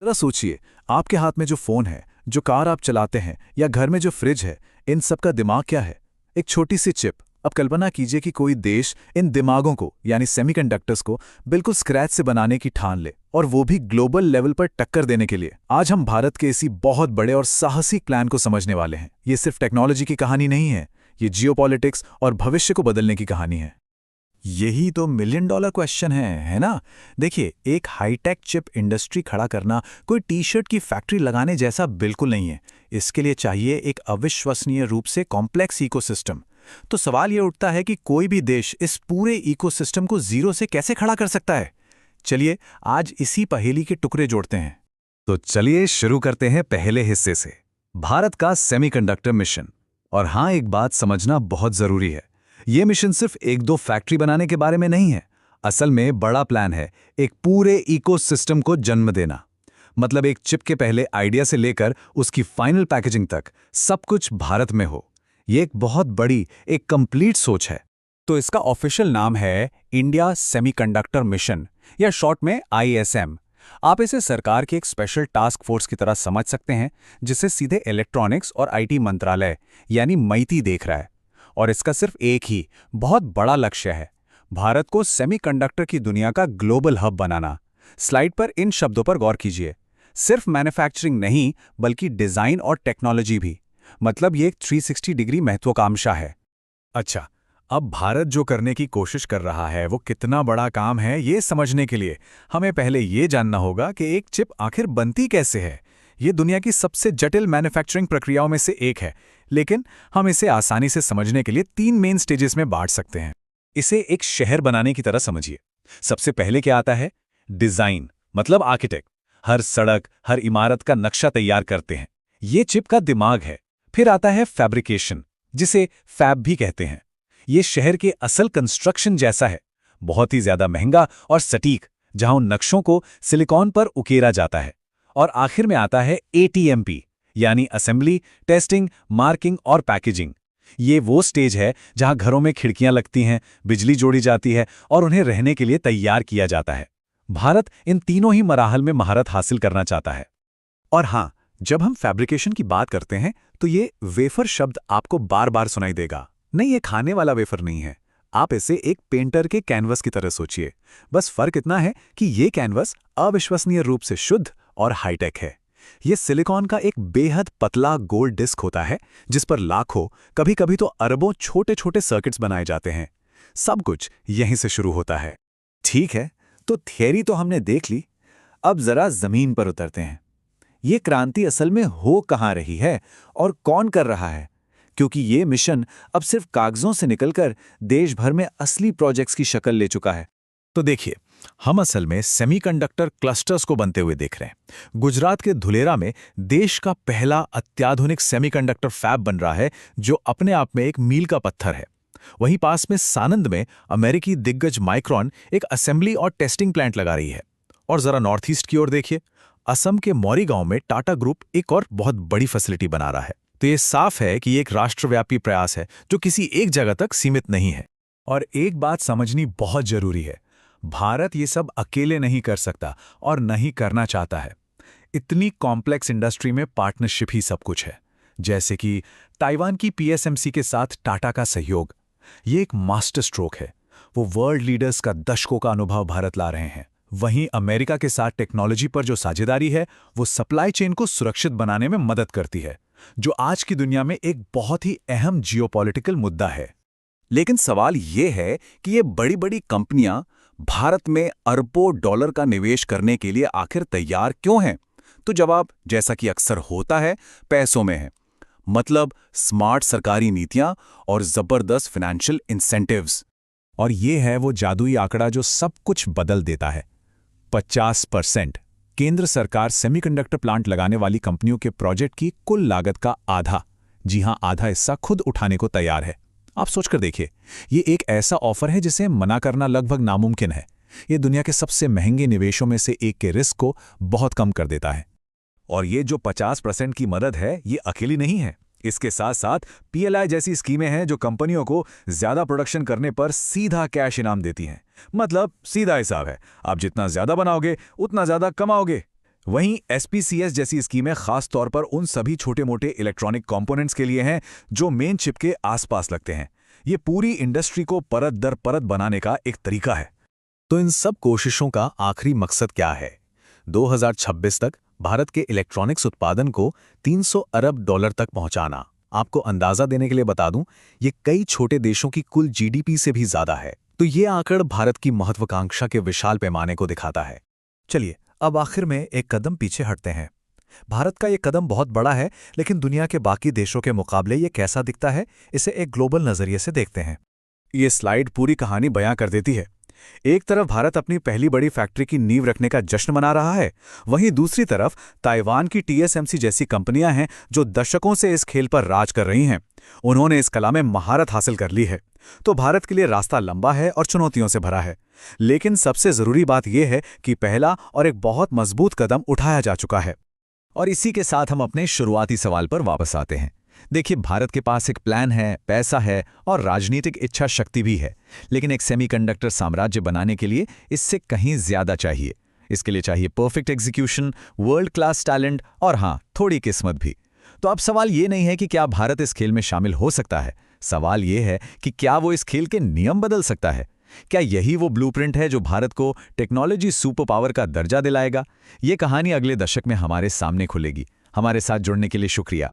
जरा सोचिए, आपके हाथ में जो फोन है, जो कार आप चलाते हैं या घर में जो फ्रिज है, इन सब का दिमाग क्या है? एक छोटी सी चिप। अब कल्पना कीजिए कि कोई देश इन दिमागों को यानी सेमीकंडक्टर्स को बिल्कुल स्क्रैच से बनाने की ठान ले, और वो भी ग्लोबल लेवल पर टक्कर देने के लिए। आज हम भारत के इसी बहुत बड़े और साहसिक प्लान को समझने वाले हैं। ये सिर्फ टेक्नोलॉजी की कहानी नहीं है, ये जियोपॉलिटिक्स और भविष्य को बदलने की कहानी है। यही तो मिलियन डॉलर क्वेश्चन है ना? देखिए, एक हाईटेक चिप इंडस्ट्री खड़ा करना कोई टी शर्ट की फैक्ट्री लगाने जैसा बिल्कुल नहीं है। इसके लिए चाहिए एक अविश्वसनीय रूप से कॉम्प्लेक्स इकोसिस्टम। तो सवाल ये उठता है कि कोई भी देश इस पूरे इकोसिस्टम को जीरो से कैसे खड़ा कर सकता है? चलिए, आज इसी पहेली के टुकड़े जोड़ते हैं। तो चलिए शुरू करते हैं पहले हिस्से से, भारत का सेमीकंडक्टर मिशन। और हाँ, एक बात समझना बहुत जरूरी है, ये मिशन सिर्फ एक दो फैक्ट्री बनाने के बारे में नहीं है। असल में बड़ा प्लान है, एक पूरे इकोसिस्टम को जन्म देना। मतलब एक चिप के पहले आइडिया से लेकर उसकी फाइनल पैकेजिंग तक सब कुछ भारत में हो। ये एक बहुत बड़ी, एक कंप्लीट सोच है। तो इसका ऑफिशियल नाम है इंडिया सेमीकंडक्टर मिशन, या शॉर्ट में ISM। आप इसे सरकार के एक स्पेशल टास्क फोर्स की तरह समझ सकते हैं, जिसे सीधे इलेक्ट्रॉनिक्स और IT मंत्रालय यानी MeitY देख रहा है। और इसका सिर्फ एक ही बहुत बड़ा लक्ष्य है, भारत को सेमीकंडक्टर की दुनिया का ग्लोबल हब बनाना। स्लाइड पर इन शब्दों पर गौर कीजिए, सिर्फ मैन्युफैक्चरिंग नहीं बल्कि डिजाइन और टेक्नोलॉजी भी। मतलब ये एक 360 डिग्री महत्वाकांक्षा है। अच्छा, अब भारत जो करने की कोशिश कर रहा है वो कितना बड़ा काम है, ये समझने के लिए हमें पहले ये जानना होगा कि एक चिप आखिर बनती कैसे है। ये दुनिया की सबसे जटिल मैन्युफैक्चरिंग प्रक्रियाओं में से एक है, लेकिन हम इसे आसानी से समझने के लिए 3 मेन स्टेजेस में बांट सकते हैं। इसे एक शहर बनाने की तरह समझिए। सबसे पहले क्या आता है? डिजाइन, मतलब आर्किटेक्ट हर सड़क, हर इमारत का नक्शा तैयार करते हैं। ये चिप का दिमाग है। फिर आता है फैब्रिकेशन, जिसे फैब भी कहते हैं। ये शहर के असल कंस्ट्रक्शन जैसा है, बहुत ही ज्यादा महंगा और सटीक, जहां उन नक्शों को सिलिकॉन पर उकेरा जाता है। और आखिर में आता है ATMP, यानी असेंबली, टेस्टिंग, मार्किंग और पैकेजिंग। ये वो स्टेज है जहां घरों में खिड़कियां लगती हैं, बिजली जोड़ी जाती है और उन्हें रहने के लिए तैयार किया जाता है। भारत इन तीनों ही मराहल में महारत हासिल करना चाहता है। और हाँ, जब हम फैब्रिकेशन की बात करते हैं तो ये वेफर शब्द आपको बार बार सुनाई देगा। नहीं, ये खाने वाला वेफर नहीं है। आप इसे एक पेंटर के कैनवस की तरह सोचिए। बस फर्क इतना है कि ये कैनवस अविश्वसनीय रूप से शुद्ध और हाईटेक है। ये सिलिकॉन का एक बेहद पतला गोल डिस्क होता है, जिस पर लाखों, कभी कभी तो अरबों छोटे छोटे सर्किट्स बनाए जाते हैं। सब कुछ यहीं से शुरू होता है। ठीक है, तो थियरी तो हमने देख ली। अब जरा जमीन पर उतरते हैं। ये क्रांति असल में हो कहाँ रही है और कौन कर रहा है? क्योंकि ये मिशन अब सिर्फ कागजों से निकलकर देश भर में असली प्रोजेक्ट्स की शक्ल ले चुका है। तो देखिए, हम असल में सेमीकंडक्टर क्लस्टर्स को बनते हुए देख रहे हैं। गुजरात के धुलेरा में देश का पहला अत्याधुनिक सेमीकंडक्टर फैब बन रहा है, जो अपने आप में एक मील का पत्थर है। वहीं पास में सानंद में अमेरिकी दिग्गज माइक्रॉन एक असेंबली और टेस्टिंग प्लांट लगा रही है। और जरा नॉर्थ ईस्ट की ओर देखिए, असम के मौरीगांव में टाटा ग्रुप एक और बहुत बड़ी फैसिलिटी बना रहा है। तो ये साफ है कि ये एक राष्ट्रव्यापी प्रयास है जो किसी एक जगह तक सीमित नहीं है। और एक बात समझनी बहुत जरूरी है, भारत ये सब अकेले नहीं कर सकता और नहीं करना चाहता है। इतनी कॉम्प्लेक्स इंडस्ट्री में पार्टनरशिप ही सब कुछ है। जैसे कि ताइवान की PSMC के साथ टाटा का सहयोग, ये एक मास्टर स्ट्रोक है। वो वर्ल्ड लीडर्स का दशकों का अनुभव भारत ला रहे हैं। वहीं अमेरिका के साथ टेक्नोलॉजी पर जो साझेदारी है, वो सप्लाई चेन को सुरक्षित बनाने में मदद करती है, जो आज की दुनिया में एक बहुत ही अहम जियोपॉलिटिकल मुद्दा है। लेकिन सवाल ये है कि ये बड़ी बड़ी कंपनियां भारत में अरबों डॉलर का निवेश करने के लिए आखिर तैयार क्यों हैं? तो जवाब, जैसा कि अक्सर होता है, पैसों में है। मतलब स्मार्ट सरकारी नीतियां और जबरदस्त फाइनेंशियल इंसेंटिव्स। और ये है वो जादुई आंकड़ा जो सब कुछ बदल देता है। 50%। केंद्र सरकार सेमीकंडक्टर प्लांट लगाने वाली कंपनियों के प्रोजेक्ट की कुल लागत का आधा, जी हां आधा हिस्सा खुद उठाने को तैयार है। आप सोचकर देखिए, ये एक ऐसा ऑफर है जिसे मना करना लगभग नामुमकिन है। ये दुनिया के सबसे महंगे निवेशों में से एक के रिस्क को बहुत कम कर देता है। और ये जो 50% की मदद है, ये अकेली नहीं है। इसके साथ साथ PLI जैसी स्कीमें हैं जो कंपनियों को ज्यादा प्रोडक्शन करने पर सीधा कैश इनाम देती हैं। मतलब सीधा हिसाब है, आप जितना ज्यादा बनाओगे उतना ज्यादा कमाओगे। वहीं SPCS जैसी स्कीमें खास तौर पर उन सभी छोटे-मोटे इलेक्ट्रॉनिक कंपोनेंट्स के लिए हैं जो मेन चिप के आसपास लगते हैं। ये पूरी इंडस्ट्री को परत दर परत बनाने का एक तरीका है। तो इन सब कोशिशों का आखिरी मकसद क्या है? 2026 तक भारत के इलेक्ट्रॉनिक्स उत्पादन को $300 अरब तक पहुंचाना। आपको अंदाजा देने के लिए बता दूं, ये कई छोटे देशों की कुल GDP से भी ज्यादा है। तो ये आंकड़ भारत की महत्वाकांक्षा के विशाल पैमाने को दिखाता है। चलिए, अब आखिर में एक कदम पीछे हटते हैं। भारत का ये कदम बहुत बड़ा है, लेकिन दुनिया के बाकी देशों के मुकाबले ये कैसा दिखता है, इसे एक ग्लोबल नजरिए से देखते हैं। ये स्लाइड पूरी कहानी बयां कर देती है। एक तरफ भारत अपनी पहली बड़ी फैक्ट्री की नींव रखने का जश्न मना रहा है, वहीं दूसरी तरफ ताइवान की TSMC जैसी कंपनियां हैं जो दशकों से इस खेल पर राज कर रही हैं। उन्होंने इस कला में महारत हासिल कर ली है। तो भारत के लिए रास्ता लंबा है और चुनौतियों से भरा है, लेकिन सबसे जरूरी बात यह है कि पहला और एक बहुत मजबूत कदम उठाया जा चुका है। और इसी के साथ हम अपने शुरुआती सवाल पर वापस आते हैं। देखिए, भारत के पास एक प्लान है, पैसा है और राजनीतिक इच्छा शक्ति भी है, लेकिन एक सेमीकंडक्टर साम्राज्य बनाने के लिए इससे कहीं ज्यादा चाहिए। इसके लिए चाहिए perfect execution, world class talent और हाँ, थोड़ी किस्मत भी। तो अब सवाल ये नहीं है कि क्या भारत इस खेल में शामिल हो सकता है, सवाल ये है कि क्या वो इस खेल के नियम बदल सकता है। क्या यही वो ब्लूप्रिंट है जो भारत को टेक्नोलॉजी सुपर पावर का दर्जा दिलाएगा? ये कहानी अगले दशक में हमारे सामने खुलेगी। हमारे साथ जुड़ने के लिए शुक्रिया।